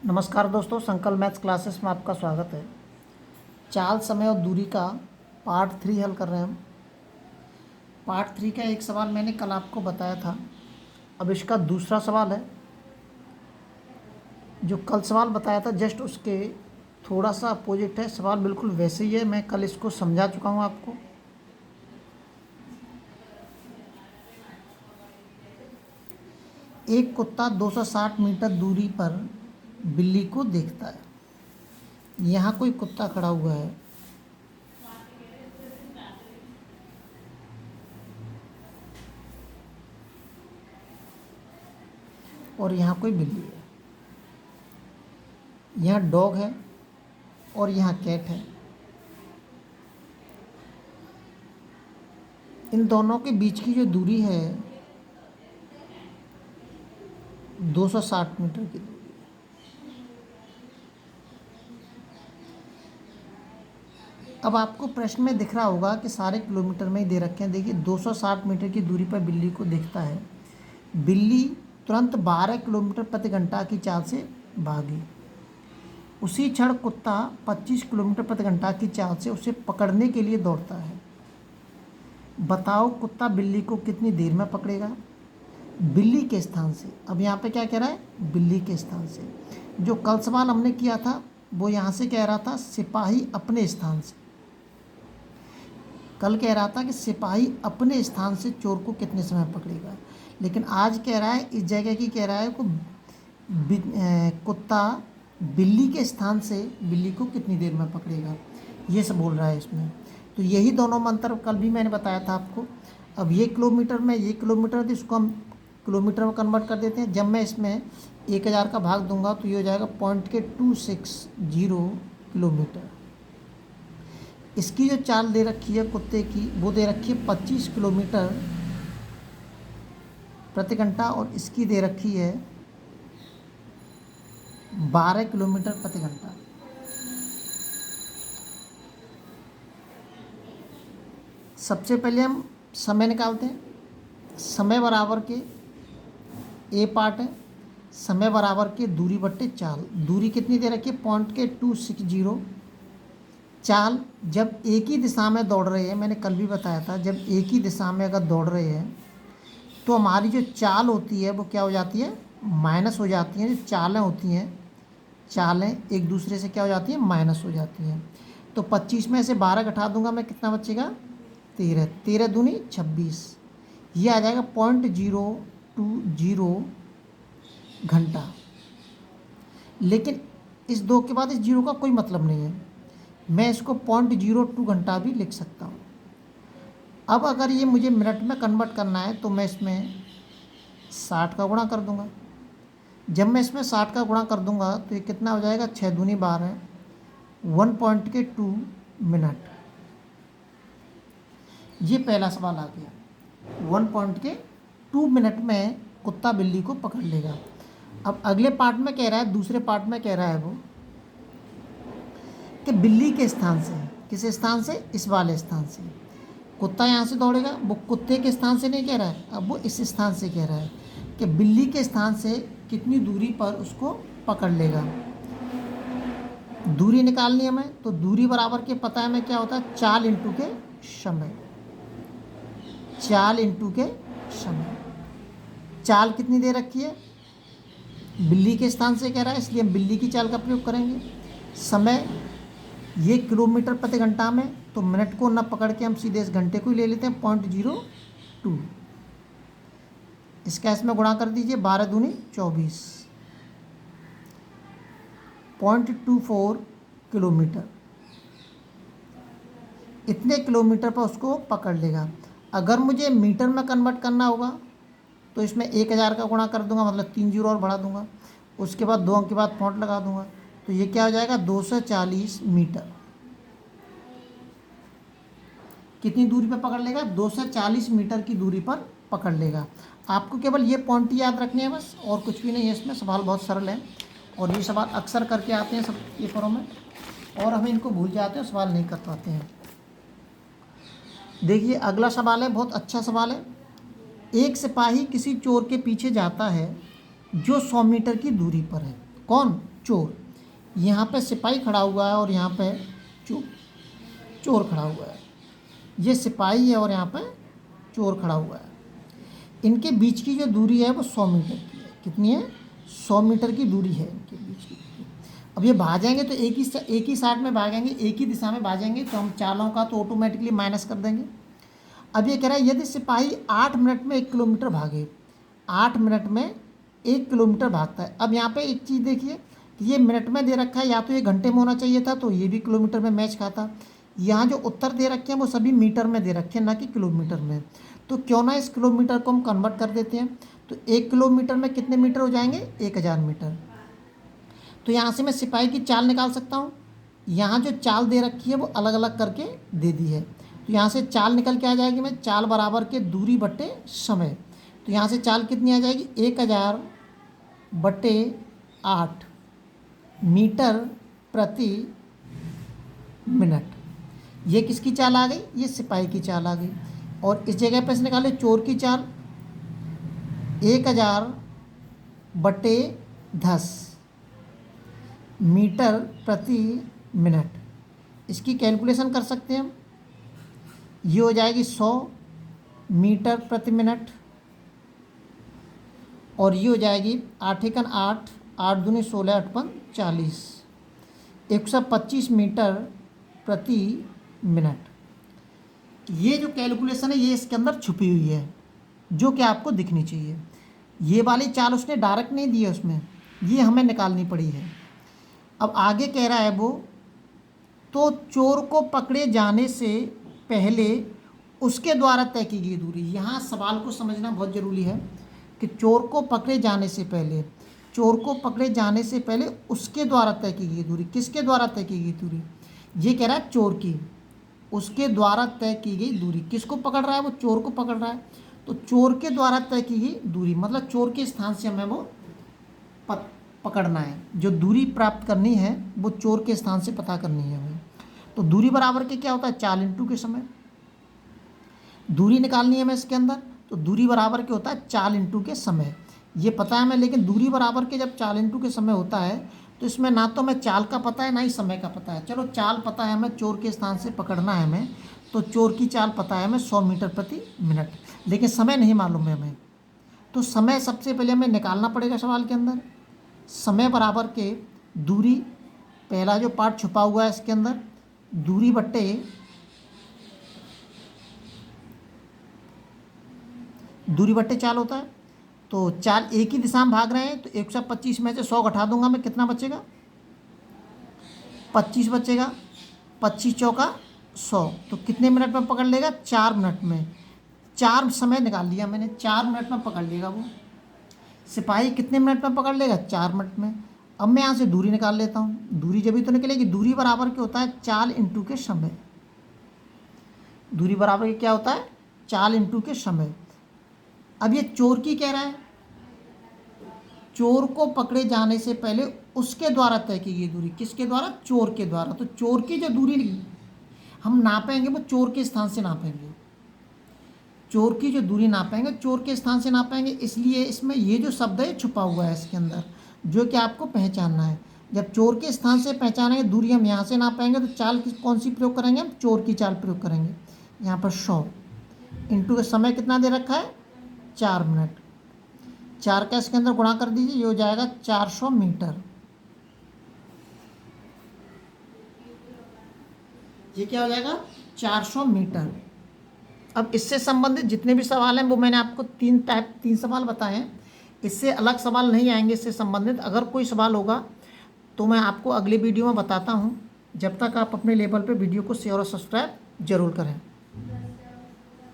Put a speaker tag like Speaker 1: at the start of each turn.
Speaker 1: नमस्कार दोस्तों, संकल्प मैथ्स क्लासेस में आपका स्वागत है। चाल, समय और दूरी का पार्ट 3 हल कर रहे हैं हम। पार्ट 3 का एक सवाल मैंने कल आपको बताया था। अब इसका दूसरा सवाल है। जो कल सवाल बताया था जस्ट उसके थोड़ा सा अपोजिट है। सवाल बिल्कुल वैसे ही है, मैं कल इसको समझा चुका हूँ आपको। एक कुत्ता 260 मीटर दूरी पर बिल्ली को देखता है। यहाँ कोई कुत्ता खड़ा हुआ है और यहाँ कोई बिल्ली है। यहाँ डॉग है और यहाँ कैट है। इन दोनों के बीच की जो दूरी है 260 मीटर की दूरी। अब आपको प्रश्न में दिख रहा होगा कि सारे किलोमीटर में ही दे रखे हैं। देखिए 260 मीटर की दूरी पर बिल्ली को देखता है। बिल्ली तुरंत 12 किलोमीटर प्रति घंटा की चाल से भागी। उसी क्षण कुत्ता 25 किलोमीटर प्रति घंटा की चाल से उसे पकड़ने के लिए दौड़ता है। बताओ कुत्ता बिल्ली को कितनी देर में पकड़ेगा? बिल्ली के स्थान से। अब यहाँ पे क्या कह रहा है? बिल्ली के स्थान से। जो कल सवाल हमने किया था वो यहाँ से कह रहा था सिपाही अपने स्थान से। कल कह रहा था कि सिपाही अपने स्थान से चोर को कितने समय पकड़ेगा, लेकिन आज कह रहा है, इस जगह की कह रहा है को कुत्ता बिल्ली के स्थान से बिल्ली को कितनी देर में पकड़ेगा, ये सब बोल रहा है इसमें। तो यही दोनों में अंतर कल भी मैंने बताया था आपको। अब ये किलोमीटर में, ये किलोमीटर तो इसको हम किलोमीटर में कन्वर्ट कर देते हैं। जब मैं इसमें 1000 का भाग दूंगा तो ये हो जाएगा 0.260 किलोमीटर। इसकी जो चाल दे रखी है कुत्ते की वो दे रखी है 25 किलोमीटर प्रति घंटा और इसकी दे रखी है 12 किलोमीटर प्रति घंटा। सबसे पहले हम समय निकालते हैं। समय बराबर के ए पार्ट है, समय बराबर के दूरी बट्टे चाल। दूरी कितनी दे रखी है? 0.260। चाल जब एक ही दिशा में दौड़ रहे हैं, मैंने कल भी बताया था, जब एक ही दिशा में अगर दौड़ रहे हैं तो हमारी जो चाल होती है वो क्या हो जाती है? माइनस हो जाती हैं। जो चालें होती हैं, चालें एक दूसरे से क्या हो जाती हैं? माइनस हो जाती हैं। तो 25 में से 12 घटा दूंगा मैं, कितना बचेगा? 13। 13 दूनी 26। ये आ जाएगा 0.020 घंटा। लेकिन इस 2 के बाद इस 0 का कोई मतलब नहीं है, मैं इसको 0.02 घंटा भी लिख सकता हूँ। अब अगर ये मुझे मिनट में कन्वर्ट करना है तो मैं इसमें 60 का गुणा कर दूंगा। जब मैं इसमें 60 का गुणा कर दूंगा तो ये कितना हो जाएगा? 6 दूनी 12, 1.2 मिनट। ये पहला सवाल आ गया। 1.2 मिनट में कुत्ता बिल्ली को पकड़ लेगा। अब अगले पार्ट में कह रहा है, दूसरे पार्ट में कह रहा है वो कि बिल्ली के स्थान से। किस स्थान से? इस वाले स्थान से। कुत्ता यहाँ से दौड़ेगा, वो कुत्ते के स्थान से नहीं कह रहा है, अब वो इस स्थान से कह रहा है कि बिल्ली के स्थान से कितनी दूरी पर उसको पकड़ लेगा। दूरी निकालनी है हमें, तो दूरी बराबर के पता है हमें क्या होता है? चाल इंटू के समय। चाल इंटू के समय। चाल कितनी दे रखी है? बिल्ली के स्थान से कह रहा है, इसलिए हम बिल्ली की चाल का प्रयोग करेंगे। समय ये किलोमीटर प्रति घंटा में, तो मिनट को न पकड़ के हम सीधे इस घंटे को ही ले लेते हैं, 0.02। इसका इसमें गुणा कर दीजिए, 12 दूनी 24, 0.24 किलोमीटर। इतने किलोमीटर पर उसको पकड़ लेगा। अगर मुझे मीटर में कन्वर्ट करना होगा तो इसमें 1000 का गुणा कर दूंगा, मतलब 3 जीरो और बढ़ा दूंगा, उसके बाद 2 अंक के बाद पॉइंट लगा दूंगा, तो ये क्या हो जाएगा? 240 मीटर। कितनी दूरी पर पकड़ लेगा? 240 मीटर की दूरी पर पकड़ लेगा। आपको केवल ये पॉइंट याद रखने हैं बस, और कुछ भी नहीं है इसमें। सवाल बहुत सरल है और ये सवाल अक्सर करके आते हैं सब पेपरों में, और हमें इनको भूल जाते हैं, सवाल नहीं कर पाते हैं। देखिए अगला सवाल है, बहुत अच्छा सवाल है। एक सिपाही किसी चोर के पीछे जाता है जो 100 मीटर की दूरी पर है। कौन? चोर। यहाँ पे सिपाही खड़ा हुआ है और यहाँ पे चोर खड़ा हुआ है। ये सिपाही है और यहाँ पे चोर खड़ा हुआ है। इनके बीच की जो दूरी है वो 100 मीटर की है। कितनी है? 100 मीटर की दूरी है इनके बीच की। अब ये भागेंगे तो एक ही साइड में भागेंगे, एक ही दिशा में भागेंगे, तो हम चालों का तो ऑटोमेटिकली माइनस कर देंगे। अब ये कह रहा है यदि सिपाही 8 मिनट में 1 किलोमीटर भागे, 8 मिनट में 1 किलोमीटर भागता है। अब यहाँ पे एक चीज़ देखिए कि ये मिनट में दे रखा है, या तो ये घंटे में होना चाहिए था, तो ये भी किलोमीटर में मैच खाता। यहाँ जो उत्तर दे रखे हैं वो सभी मीटर में दे रखे हैं, ना कि किलोमीटर में। तो क्यों ना इस किलोमीटर को हम कन्वर्ट कर देते हैं। तो 1 किलोमीटर में कितने मीटर हो जाएंगे? 1000 मीटर। तो यहाँ से मैं सिपाही की चाल निकाल सकता हूँ। यहाँ जो चाल दे रखी है वो अलग अलग करके दे दी है। तो यहाँ से चाल निकल के आ जाएगी, मैं चाल बराबर के दूरी बट्टे समय। तो यहाँ से चाल कितनी आ जाएगी? 1000 बट्टे 8 मीटर प्रति मिनट। ये किसकी चाल आ गई? ये सिपाही की चाल आ गई। और इस जगह पर से निकाले चोर की चाल, 1000 बट्टे 10 मीटर प्रति मिनट। इसकी कैलकुलेशन कर सकते हैं हम। ये हो जाएगी 100 मीटर प्रति मिनट, और ये हो जाएगी 8 एकन 8, 8 दूनी 16, 8 पन 40, 125 मीटर प्रति मिनट। ये जो कैलकुलेशन है ये इसके अंदर छुपी हुई है, जो कि आपको दिखनी चाहिए। ये वाली चाल उसने डायरेक्ट नहीं दी है उसमें, ये हमें निकालनी पड़ी है। अब आगे कह रहा है वो, तो चोर को पकड़े जाने से पहले उसके द्वारा तय की गई दूरी। यहाँ सवाल को समझना बहुत ज़रूरी है कि चोर को पकड़े जाने से पहले, चोर को पकड़े जाने से पहले उसके द्वारा तय की गई दूरी। किसके द्वारा तय की गई दूरी? ये कह रहा है चोर की, उसके द्वारा तय की गई दूरी। किसको पकड़ रहा है? वो चोर को पकड़ रहा है। तो चोर के द्वारा तय की गई दूरी मतलब चोर के स्थान से हमें वो पकड़ना है। जो दूरी प्राप्त करनी है वो चोर के स्थान से पता करनी है हमें। तो दूरी बराबर के क्या होता है? चाल इंटू के समय। दूरी निकालनी है हमें इसके अंदर, तो दूरी बराबर के होता है चाल इंटू के समय। ये पता है हमें, लेकिन दूरी बराबर के जब चाल इंटू के समय होता है तो इसमें ना तो हमें चाल का पता है ना ही समय का पता है। चलो चाल पता है हमें, चोर के स्थान से पकड़ना है हमें, तो चोर की चाल पता है हमें 100 मीटर प्रति मिनट, लेकिन समय नहीं मालूम है हमें। तो समय सबसे पहले हमें निकालना पड़ेगा सवाल के अंदर। समय बराबर के दूरी, पहला जो पार्ट छुपा हुआ है इसके अंदर, दूरी बट्टे चाल होता है। तो चाल एक ही दिशा में भाग रहे हैं, तो 125 में से 100 घटा दूंगा मैं, कितना बचेगा? 25 बचेगा। 25 चौका 100, तो कितने मिनट में पकड़ लेगा? 4 मिनट में। 4 समय निकाल लिया मैंने, 4 मिनट में पकड़ लेगा वो। सिपाही कितने मिनट में पकड़ लेगा? 4 मिनट में। अब मैं यहाँ से दूरी निकाल लेता हूँ। दूरी जब भी तो निकलेगी, दूरी बराबर क्या होता है? चाल इंटू के समय। दूरी बराबर क्या होता है? चाल इंटू के समय। अब ये चोर की कह रहा है, चोर को पकड़े जाने से पहले उसके द्वारा तय की गई दूरी। किसके द्वारा? चोर के द्वारा। तो चोर की जो दूरी हम नापेंगे वो चोर के स्थान से नापेंगे। चोर की जो दूरी नापेंगे चोर के स्थान से नापेंगे, इसलिए इसमें ये जो शब्द है छुपा हुआ है इसके अंदर, जो कि आपको पहचानना है। जब चोर के स्थान से पहचानेंगे दूरी हम यहाँ से नापेंगे, तो चाल कौन सी प्रयोग करेंगे? हम चोर की चाल प्रयोग करेंगे। यहाँ पर 100 इंटू का समय कितना दे रखा है? 4 मिनट। 4 का इसके अंदर गुणा कर दीजिए, ये हो जाएगा 400 मीटर। ये क्या हो जाएगा? 400 मीटर। अब इससे संबंधित जितने भी सवाल हैं वो मैंने आपको 3 सवाल बताए हैं। इससे अलग सवाल नहीं आएंगे इससे संबंधित। अगर कोई सवाल होगा तो मैं आपको अगले वीडियो में बताता हूँ। जब तक आप अपने लेवल पे वीडियो को शेयर और सब्सक्राइब जरूर करें।